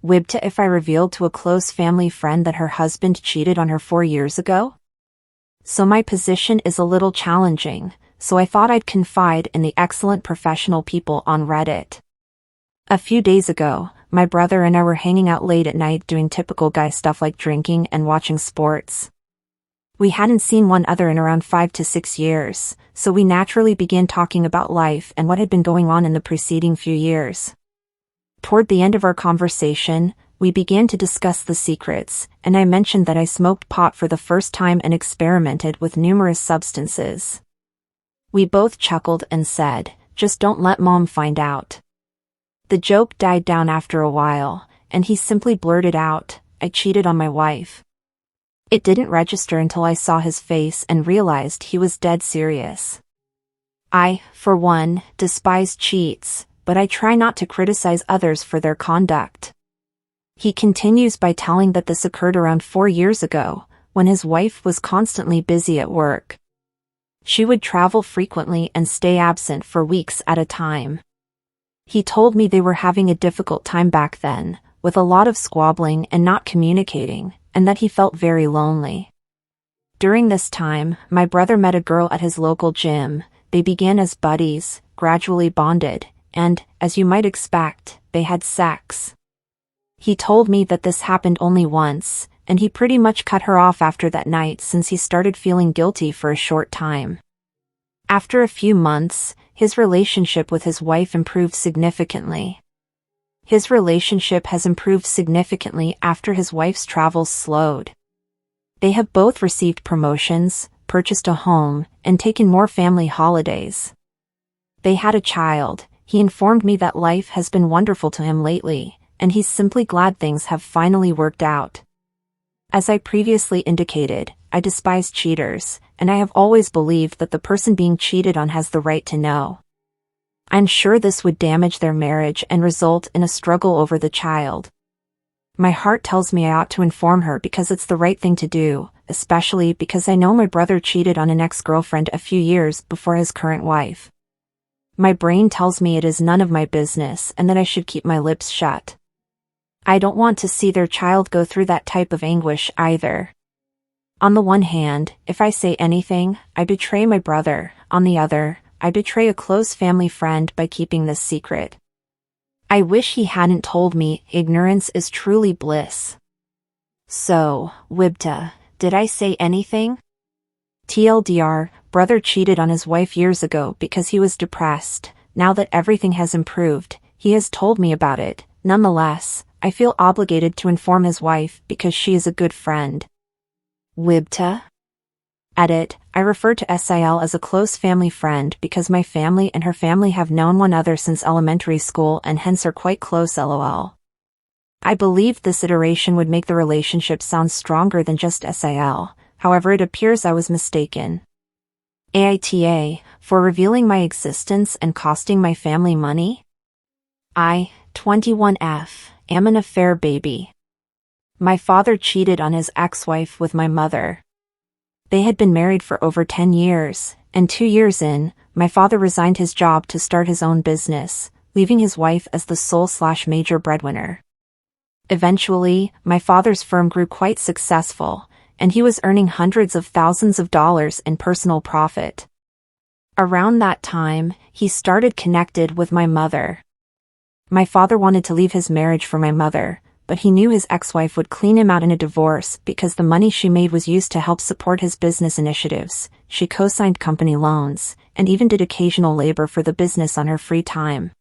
Wibta if I revealed to a close family friend that her husband cheated on her 4 years ago? So my position is a little challenging, so I thought I'd confide in the excellent professional people on Reddit. A few days ago, my brother and I were hanging out late at night doing typical guy stuff like drinking and watching sports. We hadn't seen one another in around 5 to 6 years, so we naturally began talking about life and what had been going on in the preceding few years. Toward the end of our conversation, we began to discuss the secrets, and I mentioned that I smoked pot for the first time and experimented with numerous substances. We both chuckled and said, "Just don't let Mom find out." The joke died down after a while, and he simply blurted out, "I cheated on my wife." It didn't register until I saw his face and realized he was dead serious. I, for one, despise cheats, but I try not to criticize others for their conduct. He continues by telling that this occurred around 4 years ago, when his wife was constantly busy at work. She would travel frequently and stay absent for weeks at a time. He told me they were having a difficult time back then, with a lot of squabbling and not communicating, and that he felt very lonely. During this time, my brother met a girl at his local gym. They began as buddies, gradually bonded, and, as you might expect, they had sex. He told me that this happened only once, and he pretty much cut her off after that night since he started feeling guilty for a short time. After a few months, his relationship with his wife improved significantly. His relationship has improved significantly after his wife's travels slowed. They have both received promotions, purchased a home, and taken more family holidays. They had a child. He informed me that life has been wonderful to him lately, and he's simply glad things have finally worked out. As I previously indicated, I despise cheaters, and I have always believed that the person being cheated on has the right to know. I'm sure this would damage their marriage and result in a struggle over the child. My heart tells me I ought to inform her because it's the right thing to do, especially because I know my brother cheated on an ex-girlfriend a few years before his current wife. My brain tells me it is none of my business and that I should keep my lips shut. I don't want to see their child go through that type of anguish either. On the one hand, if I say anything, I betray my brother. On the other, I betray a close family friend by keeping this secret. I wish he hadn't told me. Ignorance is truly bliss. So, Wibta, did I say anything? TLDR, brother cheated on his wife years ago because he was depressed. Now that everything has improved, he has told me about it. Nonetheless, I feel obligated to inform his wife because she is a good friend. Wibta? Edit, I refer to SIL as a close family friend because my family and her family have known one another since elementary school and hence are quite close lol. I believed this iteration would make the relationship sound stronger than just SIL, however it appears I was mistaken. AITA, for revealing my existence and costing my family money? I, 21F, am an affair baby. My father cheated on his ex-wife with my mother. They had been married for over 10 years, and 2 years in, my father resigned his job to start his own business, leaving his wife as the sole/major breadwinner. Eventually, my father's firm grew quite successful, and he was earning hundreds of thousands of dollars in personal profit. Around that time, he started connected with my mother. My father wanted to leave his marriage for my mother, but he knew his ex-wife would clean him out in a divorce because the money she made was used to help support his business initiatives. She co-signed company loans, and even did occasional labor for the business on her free time.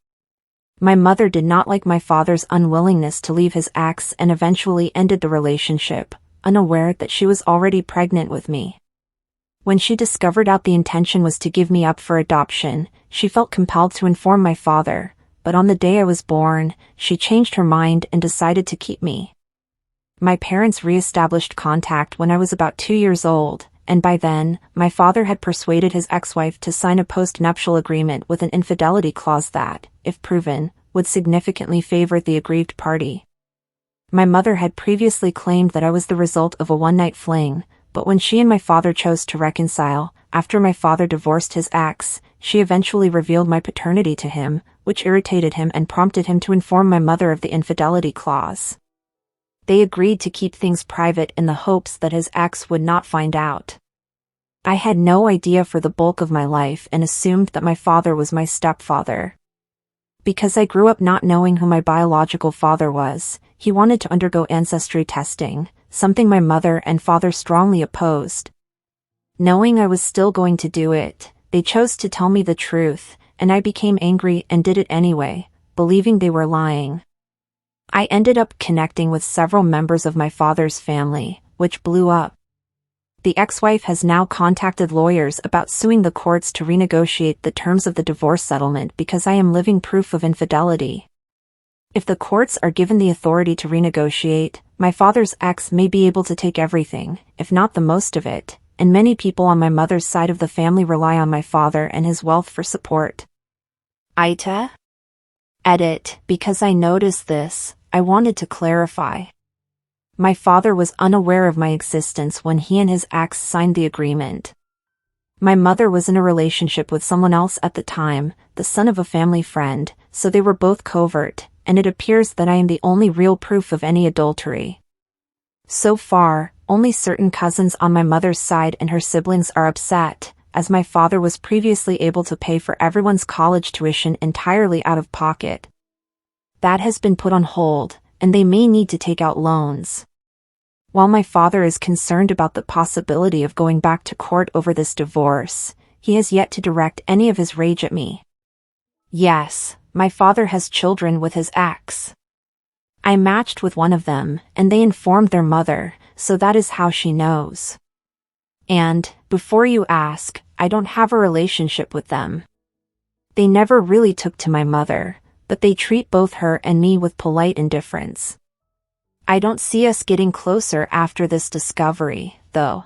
My mother did not like my father's unwillingness to leave his ex and eventually ended the relationship, unaware that she was already pregnant with me. When she discovered out the intention was to give me up for adoption, she felt compelled to inform my father, but on the day I was born, she changed her mind and decided to keep me. My parents re-established contact when I was about 2 years old, and by then, my father had persuaded his ex-wife to sign a post-nuptial agreement with an infidelity clause that, if proven, would significantly favor the aggrieved party. My mother had previously claimed that I was the result of a one-night fling, but when she and my father chose to reconcile, after my father divorced his ex, she eventually revealed my paternity to him, which irritated him and prompted him to inform my mother of the infidelity clause. They agreed to keep things private in the hopes that his ex would not find out. I had no idea for the bulk of my life and assumed that my father was my stepfather. Because I grew up not knowing who my biological father was, he wanted to undergo ancestry testing, something my mother and father strongly opposed. Knowing I was still going to do it, they chose to tell me the truth, and I became angry and did it anyway, believing they were lying. I ended up connecting with several members of my father's family, which blew up. The ex-wife has now contacted lawyers about suing the courts to renegotiate the terms of the divorce settlement because I am living proof of infidelity. If the courts are given the authority to renegotiate, my father's ex may be able to take everything, if not the most of it, and many people on my mother's side of the family rely on my father and his wealth for support. Ita? Edit. Because I noticed this, I wanted to clarify. My father was unaware of my existence when he and his ex signed the agreement. My mother was in a relationship with someone else at the time, the son of a family friend, so they were both covert, and it appears that I am the only real proof of any adultery. So far, only certain cousins on my mother's side and her siblings are upset, as my father was previously able to pay for everyone's college tuition entirely out of pocket. That has been put on hold, and they may need to take out loans. While my father is concerned about the possibility of going back to court over this divorce, he has yet to direct any of his rage at me. Yes, my father has children with his ex. I matched with one of them, and they informed their mother, so that is how she knows. And, before you ask, I don't have a relationship with them. They never really took to my mother, but they treat both her and me with polite indifference. I don't see us getting closer after this discovery, though.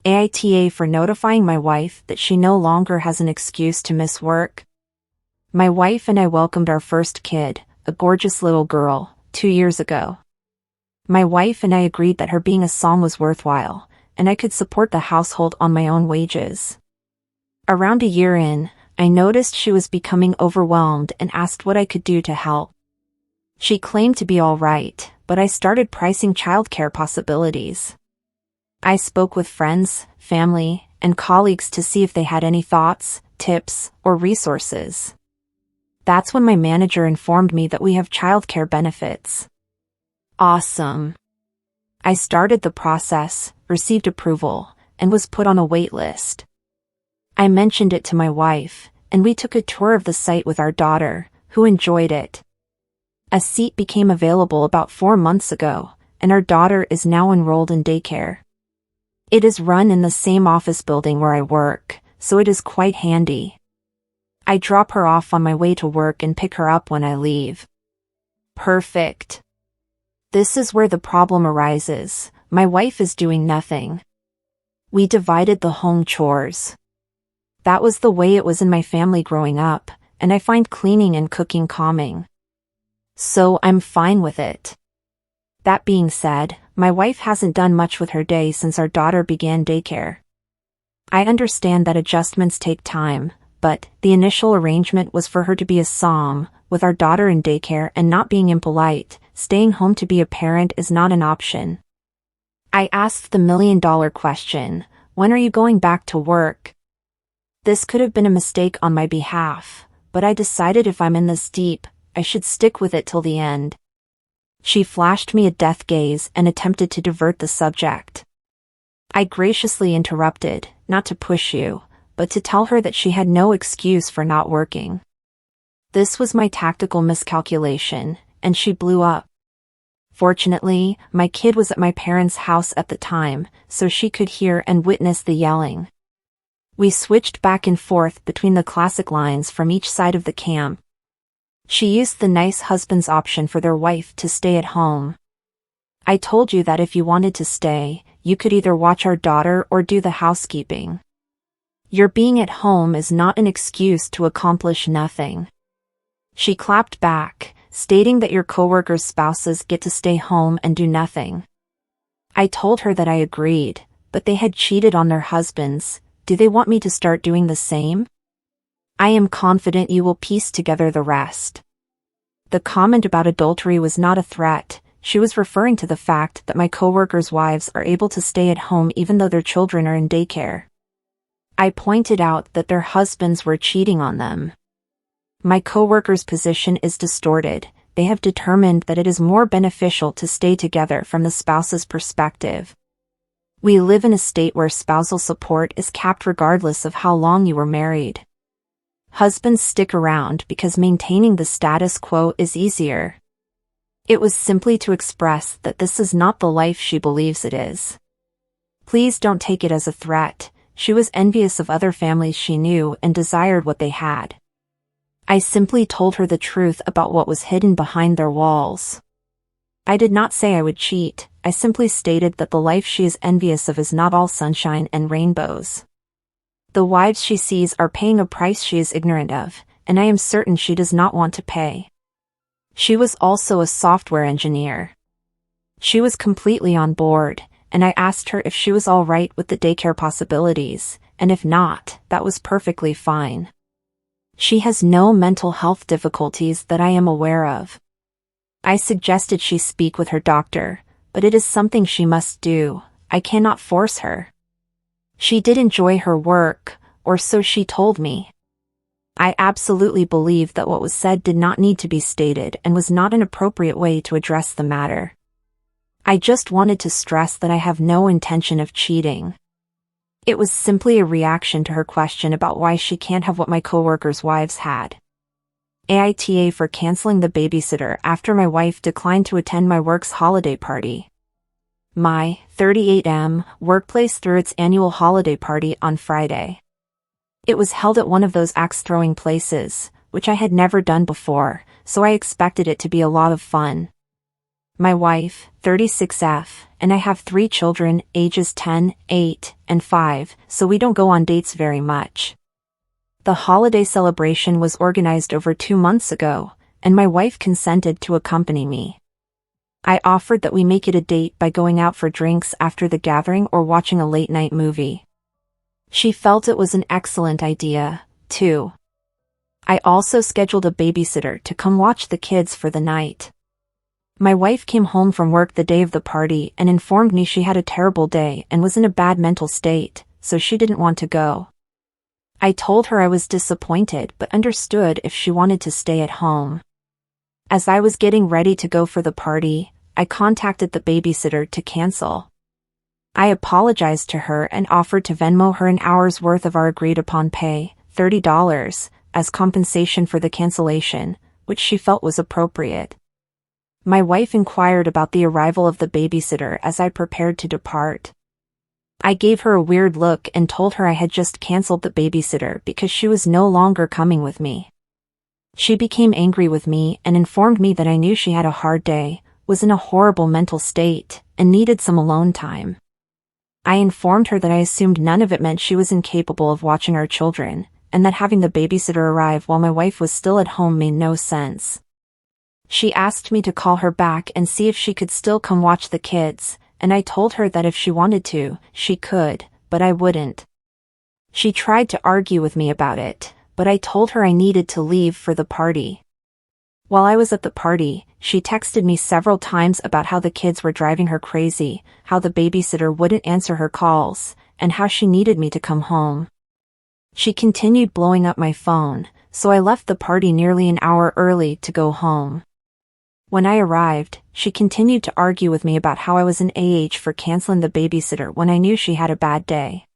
AITA for notifying my wife that she no longer has an excuse to miss work. My wife and I welcomed our first kid, a gorgeous little girl, 2 years ago. My wife and I agreed that her being a song was worthwhile, and I could support the household on my own wages. Around a year in, I noticed she was becoming overwhelmed and asked what I could do to help. She claimed to be all right, but I started pricing childcare possibilities. I spoke with friends, family, and colleagues to see if they had any thoughts, tips, or resources. That's when my manager informed me that we have childcare benefits. Awesome. I started the process, received approval, and was put on a wait list. I mentioned it to my wife, and we took a tour of the site with our daughter, who enjoyed it. A seat became available about 4 months ago, and our daughter is now enrolled in daycare. It is run in the same office building where I work, so it is quite handy. I drop her off on my way to work and pick her up when I leave. Perfect. This is where the problem arises. My wife is doing nothing. We divided the home chores. That was the way it was in my family growing up, and I find cleaning and cooking calming. So I'm fine with it. That being said, my wife hasn't done much with her day since our daughter began daycare. I understand that adjustments take time, but the initial arrangement was for her to be a SOM, with our daughter in daycare and not being impolite. Staying home to be a parent is not an option. I asked the million-dollar question, when are you going back to work? This could have been a mistake on my behalf, but I decided if I'm in this deep, I should stick with it till the end. She flashed me a death gaze and attempted to divert the subject. I graciously interrupted, not to push you, but to tell her that she had no excuse for not working. This was my tactical miscalculation, and she blew up. Fortunately, my kid was at my parents' house at the time, so she could hear and witness the yelling. We switched back and forth between the classic lines from each side of the camp. She used the nice husband's option for their wife to stay at home. I told you that if you wanted to stay, you could either watch our daughter or do the housekeeping. Your being at home is not an excuse to accomplish nothing. She clapped back, stating that your coworkers' spouses get to stay home and do nothing. I told her that I agreed, but they had cheated on their husbands. Do they want me to start doing the same? I am confident you will piece together the rest. The comment about adultery was not a threat. She was referring to the fact that my coworkers' wives are able to stay at home even though their children are in daycare. I pointed out that their husbands were cheating on them. My coworkers' position is distorted. They have determined that it is more beneficial to stay together from the spouse's perspective. We live in a state where spousal support is capped regardless of how long you were married. Husbands stick around because maintaining the status quo is easier. It was simply to express that this is not the life she believes it is. Please don't take it as a threat. She was envious of other families she knew and desired what they had. I simply told her the truth about what was hidden behind their walls. I did not say I would cheat. I simply stated that the life she is envious of is not all sunshine and rainbows. The wives she sees are paying a price she is ignorant of, and I am certain she does not want to pay. She was also a software engineer. She was completely on board, and I asked her if she was all right with the daycare possibilities, and if not, that was perfectly fine. She has no mental health difficulties that I am aware of. I suggested she speak with her doctor, but it is something she must do. I cannot force her. She did enjoy her work, or so she told me. I absolutely believe that what was said did not need to be stated and was not an appropriate way to address the matter. I just wanted to stress that I have no intention of cheating. It was simply a reaction to her question about why she can't have what my coworkers' wives had. AITA for canceling the babysitter after my wife declined to attend my work's holiday party. My 38M workplace threw its annual holiday party on Friday. It was held at one of those axe-throwing places, which I had never done before, so I expected it to be a lot of fun. My wife, 36F, and I have 3 children, ages 10, 8, and 5, so we don't go on dates very much. The holiday celebration was organized over 2 months ago, and my wife consented to accompany me. I offered that we make it a date by going out for drinks after the gathering or watching a late-night movie. She felt it was an excellent idea, too. I also scheduled a babysitter to come watch the kids for the night. My wife came home from work the day of the party and informed me she had a terrible day and was in a bad mental state, so she didn't want to go. I told her I was disappointed but understood if she wanted to stay at home. As I was getting ready to go for the party, I contacted the babysitter to cancel. I apologized to her and offered to Venmo her an hour's worth of our agreed-upon pay, $30, as compensation for the cancellation, which she felt was appropriate. My wife inquired about the arrival of the babysitter as I prepared to depart. I gave her a weird look and told her I had just canceled the babysitter because she was no longer coming with me. She became angry with me and informed me that I knew she had a hard day, was in a horrible mental state, and needed some alone time. I informed her that I assumed none of it meant she was incapable of watching our children, and that having the babysitter arrive while my wife was still at home made no sense. She asked me to call her back and see if she could still come watch the kids, and I told her that if she wanted to, she could, but I wouldn't. She tried to argue with me about it, but I told her I needed to leave for the party. While I was at the party, she texted me several times about how the kids were driving her crazy, how the babysitter wouldn't answer her calls, and how she needed me to come home. She continued blowing up my phone, so I left the party nearly an hour early to go home. When I arrived, she continued to argue with me about how I was an AH for canceling the babysitter when I knew she had a bad day.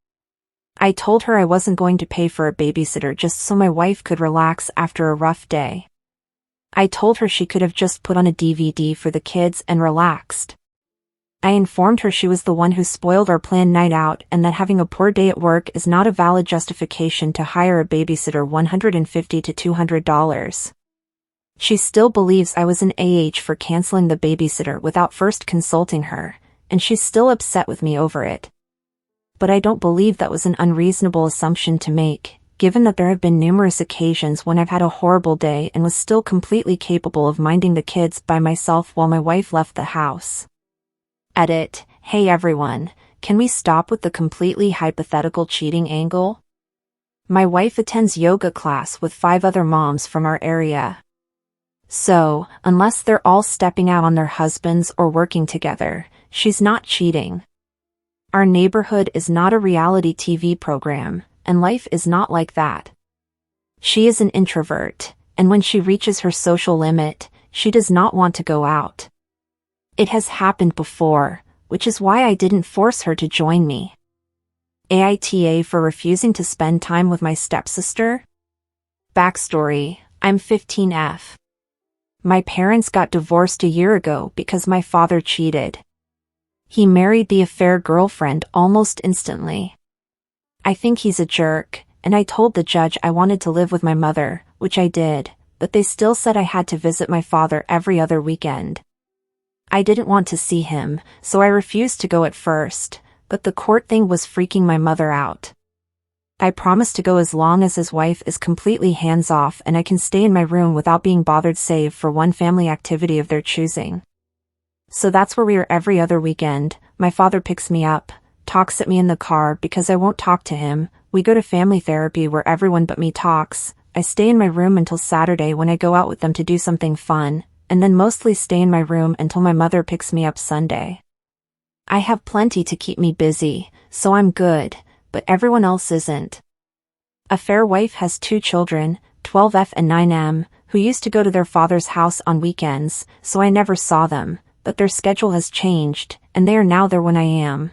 I told her I wasn't going to pay for a babysitter just so my wife could relax after a rough day. I told her she could have just put on a DVD for the kids and relaxed. I informed her she was the one who spoiled our planned night out and that having a poor day at work is not a valid justification to hire a babysitter $150 to $200. She still believes I was an AH for canceling the babysitter without first consulting her, and she's still upset with me over it. But I don't believe that was an unreasonable assumption to make, given that there have been numerous occasions when I've had a horrible day and was still completely capable of minding the kids by myself while my wife left the house. Edit. Hey everyone, can we stop with the completely hypothetical cheating angle? My wife attends yoga class with 5 other moms from our area. So, unless they're all stepping out on their husbands or working together, she's not cheating. Our neighborhood is not a reality TV program, and life is not like that. She is an introvert, and when she reaches her social limit, she does not want to go out. It has happened before, which is why I didn't force her to join me. AITA for refusing to spend time with my stepsister? Backstory: I'm 15F. My parents got divorced a year ago because my father cheated. He married the affair girlfriend almost instantly. I think he's a jerk, and I told the judge I wanted to live with my mother, which I did, but they still said I had to visit my father every other weekend. I didn't want to see him, so I refused to go at first, but the court thing was freaking my mother out. I promised to go as long as his wife is completely hands-off and I can stay in my room without being bothered save for one family activity of their choosing. So that's where we are every other weekend. My father picks me up, talks at me in the car because I won't talk to him, we go to family therapy where everyone but me talks, I stay in my room until Saturday when I go out with them to do something fun, and then mostly stay in my room until my mother picks me up Sunday. I have plenty to keep me busy, so I'm good, but everyone else isn't. A fair wife has 2 children, 12F and 9M, who used to go to their father's house on weekends, so I never saw them, but their schedule has changed, and they are now there when I am.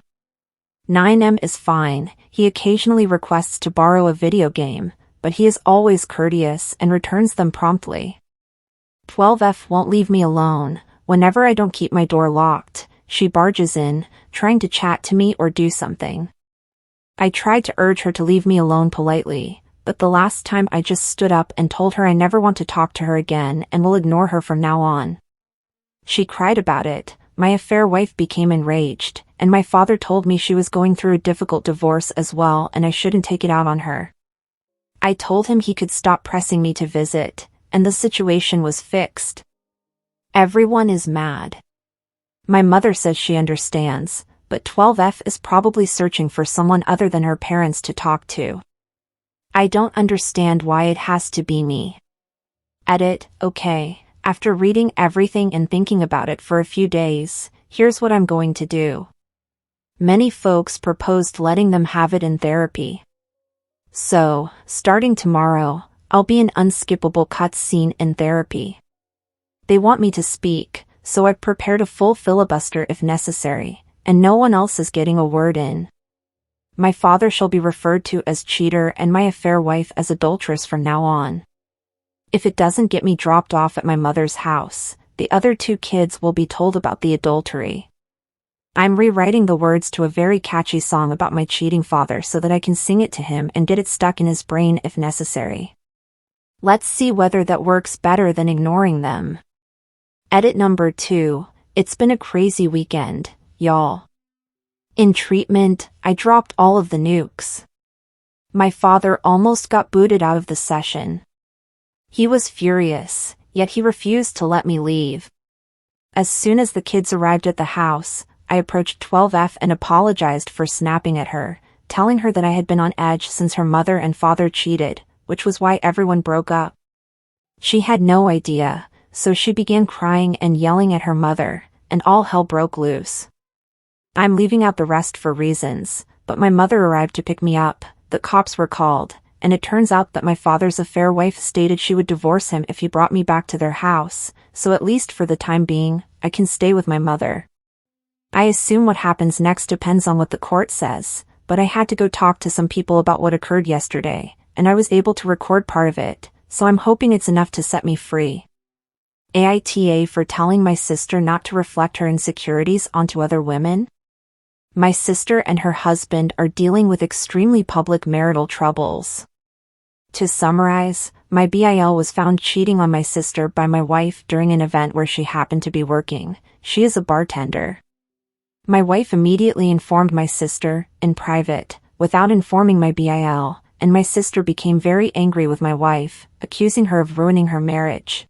9M is fine, he occasionally requests to borrow a video game, but he is always courteous and returns them promptly. 12F won't leave me alone. Whenever I don't keep my door locked, she barges in, trying to chat to me or do something. I tried to urge her to leave me alone politely, but the last time I just stood up and told her I never want to talk to her again and will ignore her from now on. She cried about it, my affair wife became enraged, and my father told me she was going through a difficult divorce as well and I shouldn't take it out on her. I told him he could stop pressing me to visit, and the situation was fixed. Everyone is mad. My mother says she understands, but 12F is probably searching for someone other than her parents to talk to. I don't understand why it has to be me. Edit: okay, after reading everything and thinking about it for a few days, here's what I'm going to do. Many folks proposed letting them have it in therapy. So, starting tomorrow, I'll be an unskippable cutscene in therapy. They want me to speak, so I've prepared a full filibuster if necessary, and no one else is getting a word in. My father shall be referred to as cheater and my affair wife as adulteress from now on. If it doesn't get me dropped off at my mother's house, the other 2 kids will be told about the adultery. I'm rewriting the words to a very catchy song about my cheating father so that I can sing it to him and get it stuck in his brain if necessary. Let's see whether that works better than ignoring them. Edit number 2, it's been a crazy weekend, y'all. In treatment, I dropped all of the nukes. My father almost got booted out of the session. He was furious, yet he refused to let me leave. As soon as the kids arrived at the house, I approached 12F and apologized for snapping at her, telling her that I had been on edge since her mother and father cheated, which was why everyone broke up. She had no idea, so she began crying and yelling at her mother, and all hell broke loose. I'm leaving out the rest for reasons, but my mother arrived to pick me up, the cops were called, and it turns out that my father's affair wife stated she would divorce him if he brought me back to their house, so at least for the time being, I can stay with my mother. I assume what happens next depends on what the court says, but I had to go talk to some people about what occurred yesterday, and I was able to record part of it, so I'm hoping it's enough to set me free. AITA for telling my sister not to reflect her insecurities onto other women? My sister and her husband are dealing with extremely public marital troubles. To summarize, my BIL was found cheating on my sister by my wife during an event where she happened to be working. She is a bartender. My wife immediately informed my sister, in private, without informing my BIL, and my sister became very angry with my wife, accusing her of ruining her marriage.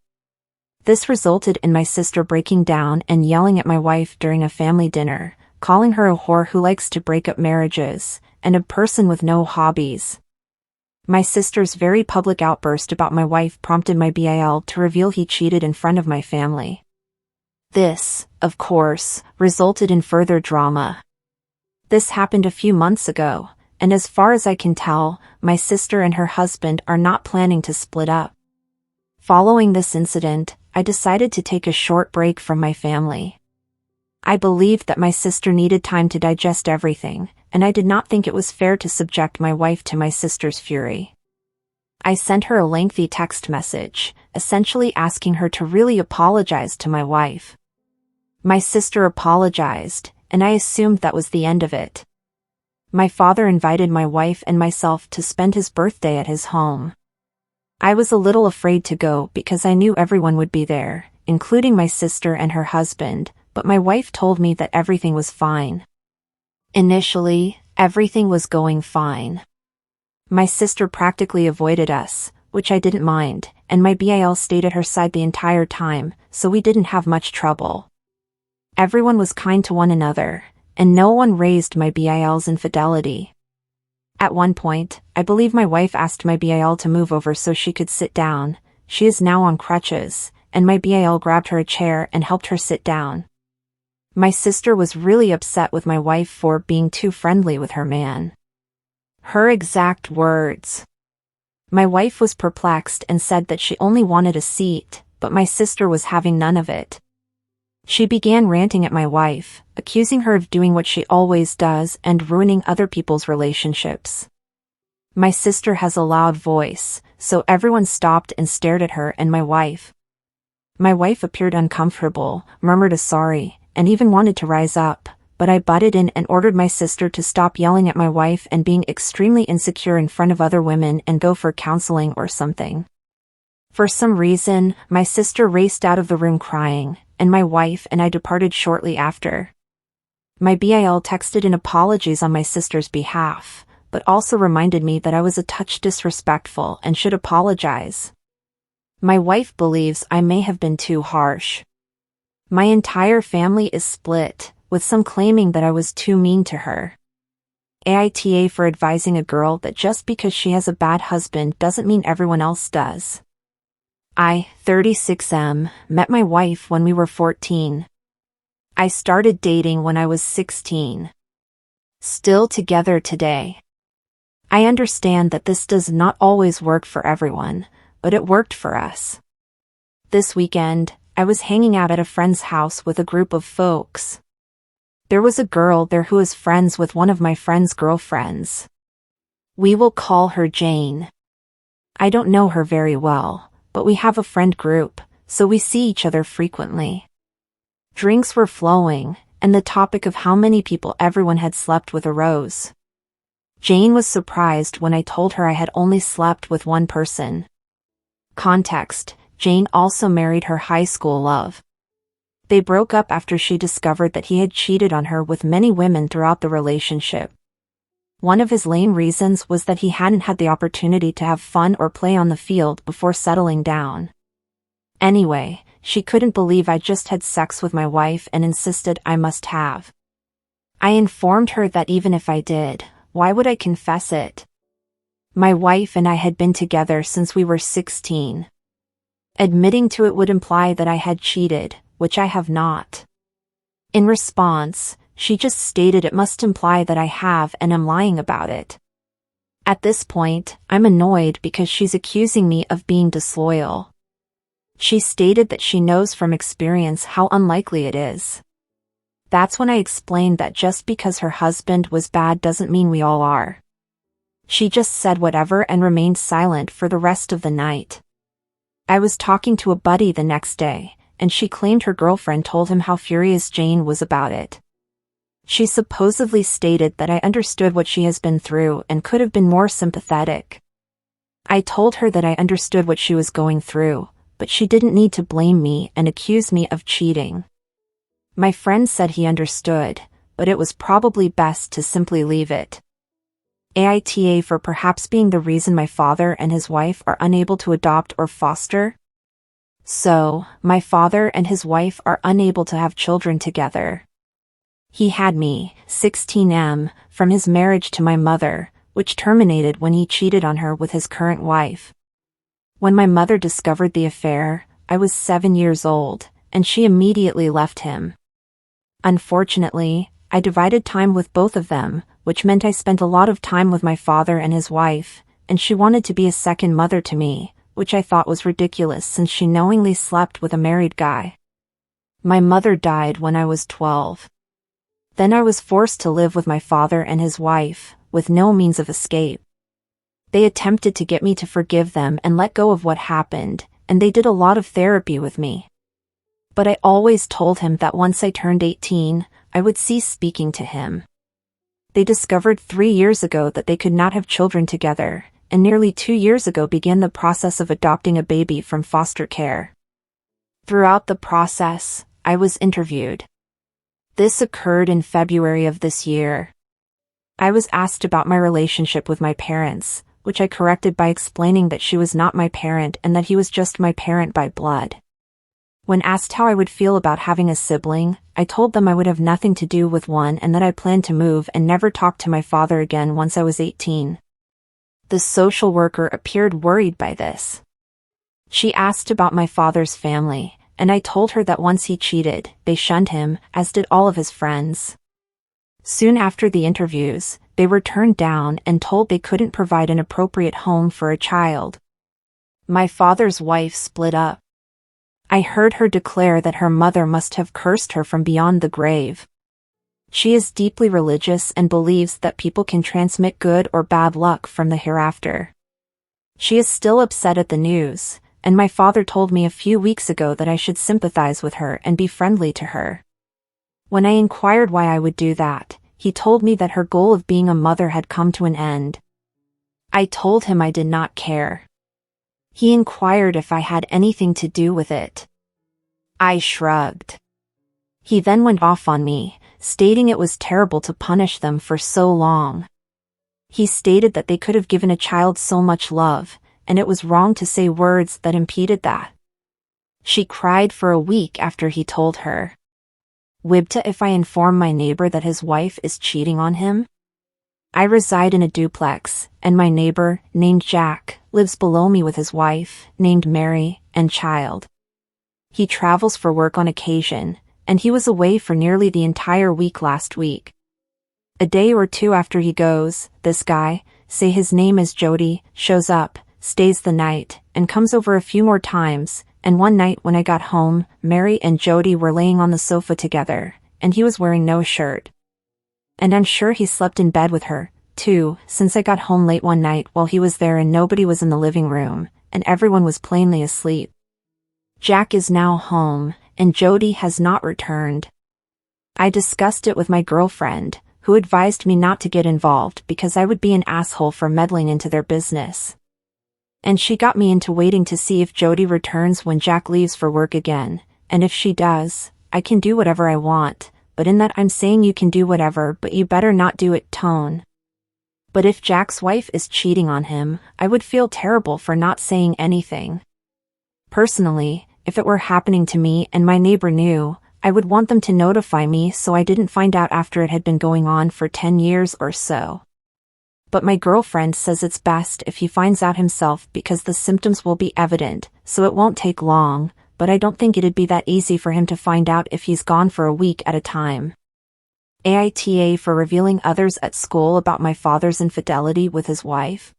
This resulted in my sister breaking down and yelling at my wife during a family dinner, calling her a whore who likes to break up marriages, and a person with no hobbies. My sister's very public outburst about my wife prompted my BIL to reveal he cheated in front of my family. This, of course, resulted in further drama. This happened a few months ago, and as far as I can tell, my sister and her husband are not planning to split up. Following this incident, I decided to take a short break from my family. I believed that my sister needed time to digest everything, and I did not think it was fair to subject my wife to my sister's fury. I sent her a lengthy text message, essentially asking her to really apologize to my wife. My sister apologized, and I assumed that was the end of it. My father invited my wife and myself to spend his birthday at his home. I was a little afraid to go because I knew everyone would be there, including my sister and her husband, but my wife told me that everything was fine. Initially, everything was going fine. My sister practically avoided us, which I didn't mind, and my BIL stayed at her side the entire time, so we didn't have much trouble. Everyone was kind to one another, and no one raised my BIL's infidelity. At one point, I believe my wife asked my BIL to move over so she could sit down. She is now on crutches, and my BIL grabbed her a chair and helped her sit down. My sister was really upset with my wife for being too friendly with her man. Her exact words. My wife was perplexed and said that she only wanted a seat, but my sister was having none of it. She began ranting at my wife, accusing her of doing what she always does and ruining other people's relationships. My sister has a loud voice, so everyone stopped and stared at her and my wife. My wife appeared uncomfortable, murmured a sorry, and even wanted to rise up, but I butted in and ordered my sister to stop yelling at my wife and being extremely insecure in front of other women and go for counseling or something. For some reason, my sister raced out of the room crying, and my wife and I departed shortly after. My BIL texted in apologies on my sister's behalf, but also reminded me that I was a touch disrespectful and should apologize. My wife believes I may have been too harsh. My entire family is split, with some claiming that I was too mean to her. AITA for advising a girl that just because she has a bad husband doesn't mean everyone else does. I, 36M, met my wife when we were 14. I started dating when I was 16. Still together today. I understand that this does not always work for everyone, but it worked for us. This weekend, I was hanging out at a friend's house with a group of folks. There was a girl there who is friends with one of my friend's girlfriends. We will call her Jane. I don't know her very well, but we have a friend group, so we see each other frequently. Drinks were flowing, and the topic of how many people everyone had slept with arose. Jane was surprised when I told her I had only slept with one person. Context: Jane also married her high school love. They broke up after she discovered that he had cheated on her with many women throughout the relationship. One of his lame reasons was that he hadn't had the opportunity to have fun or play on the field before settling down. Anyway, she couldn't believe I just had sex with my wife and insisted I must have. I informed her that even if I did, why would I confess it? My wife and I had been together since we were 16. Admitting to it would imply that I had cheated, which I have not. In response, she just stated it must imply that I have and am lying about it. At this point, I'm annoyed because she's accusing me of being disloyal. She stated that she knows from experience how unlikely it is. That's when I explained that just because her husband was bad doesn't mean we all are. She just said whatever and remained silent for the rest of the night. I was talking to a buddy the next day, and she claimed her girlfriend told him how furious Jane was about it. She supposedly stated that I understood what she has been through and could have been more sympathetic. I told her that I understood what she was going through, but she didn't need to blame me and accuse me of cheating. My friend said he understood, but it was probably best to simply leave it. AITA for perhaps being the reason my father and his wife are unable to adopt or foster. So, my father and his wife are unable to have children together. He had me, 16M, from his marriage to my mother, which terminated when he cheated on her with his current wife. When my mother discovered the affair, I was 7 years old, and she immediately left him. Unfortunately, I divided time with both of them, which meant I spent a lot of time with my father and his wife, and she wanted to be a second mother to me, which I thought was ridiculous since she knowingly slept with a married guy. My mother died when I was 12. Then I was forced to live with my father and his wife, with no means of escape. They attempted to get me to forgive them and let go of what happened, and they did a lot of therapy with me. But I always told him that once I turned 18, I would cease speaking to him. They discovered 3 years ago that they could not have children together, and nearly 2 years ago began the process of adopting a baby from foster care. Throughout the process, I was interviewed. This occurred in February of this year. I was asked about my relationship with my parents, which I corrected by explaining that she was not my parent and that he was just my parent by blood. When asked how I would feel about having a sibling, I told them I would have nothing to do with one and that I planned to move and never talk to my father again once I was 18. The social worker appeared worried by this. She asked about my father's family, and I told her that once he cheated, they shunned him, as did all of his friends. Soon after the interviews, they were turned down and told they couldn't provide an appropriate home for a child. My father's wife split up. I heard her declare that her mother must have cursed her from beyond the grave. She is deeply religious and believes that people can transmit good or bad luck from the hereafter. She is still upset at the news, and my father told me a few weeks ago that I should sympathize with her and be friendly to her. When I inquired why I would do that, he told me that her goal of being a mother had come to an end. I told him I did not care. He inquired if I had anything to do with it. I shrugged. He then went off on me, stating it was terrible to punish them for so long. He stated that they could have given a child so much love, and it was wrong to say words that impeded that. She cried for a week after he told her. Wibta if I inform my neighbor that his wife is cheating on him? I reside in a duplex, and my neighbor, named Jack, lives below me with his wife, named Mary, and child. He travels for work on occasion, and he was away for nearly the entire week last week. A day or two after he goes, this guy, say his name is Jody, shows up, stays the night, and comes over a few more times, and one night when I got home, Mary and Jody were laying on the sofa together, and he was wearing no shirt. And I'm sure he slept in bed with her, too, since I got home late one night while he was there and nobody was in the living room, and everyone was plainly asleep. Jack is now home, and Jody has not returned. I discussed it with my girlfriend, who advised me not to get involved because I would be an asshole for meddling into their business. And she got me into waiting to see if Jody returns when Jack leaves for work again, and if she does, I can do whatever I want, but in that I'm saying you can do whatever but you better not do it tone. But if Jack's wife is cheating on him, I would feel terrible for not saying anything. Personally, if it were happening to me and my neighbor knew, I would want them to notify me so I didn't find out after it had been going on for 10 years or so. But my girlfriend says it's best if he finds out himself because the symptoms will be evident, so it won't take long, but I don't think it'd be that easy for him to find out if he's gone for a week at a time. AITA for revealing others at school about my father's infidelity with his wife.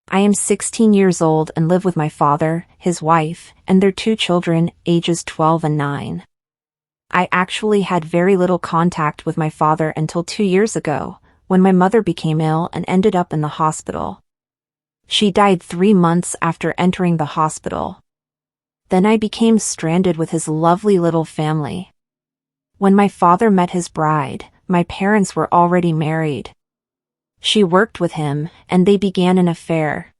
I am 16 years old and live with my father, his wife, and their 2 children, ages 12 and 9. I actually had very little contact with my father until 2 years ago, when my mother became ill and ended up in the hospital. She died 3 months after entering the hospital. Then I became stranded with his lovely little family. When my father met his bride, my parents were already married. She worked with him, and they began an affair.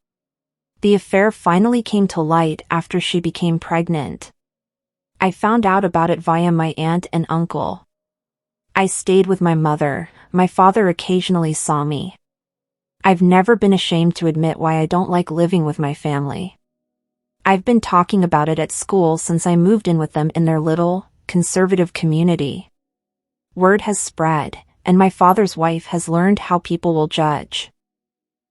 The affair finally came to light after she became pregnant. I found out about it via my aunt and uncle. I stayed with my mother. My father occasionally saw me. I've never been ashamed to admit why I don't like living with my family. I've been talking about it at school since I moved in with them in their little, conservative community. Word has spread, and my father's wife has learned how people will judge.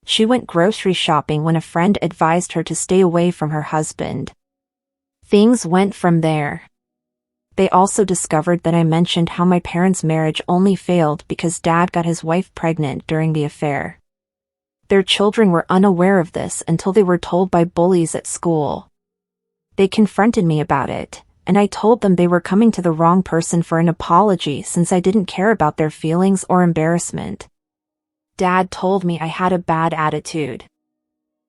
She went grocery shopping when a friend advised her to stay away from her husband. Things went from there. They also discovered that I mentioned how my parents' marriage only failed because Dad got his wife pregnant during the affair. Their children were unaware of this until they were told by bullies at school. They confronted me about it, and I told them they were coming to the wrong person for an apology since I didn't care about their feelings or embarrassment. Dad told me I had a bad attitude.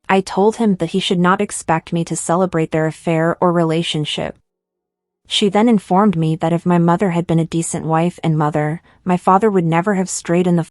I told him that he should not expect me to celebrate their affair or relationship. She then informed me that if my mother had been a decent wife and mother, my father would never have strayed in the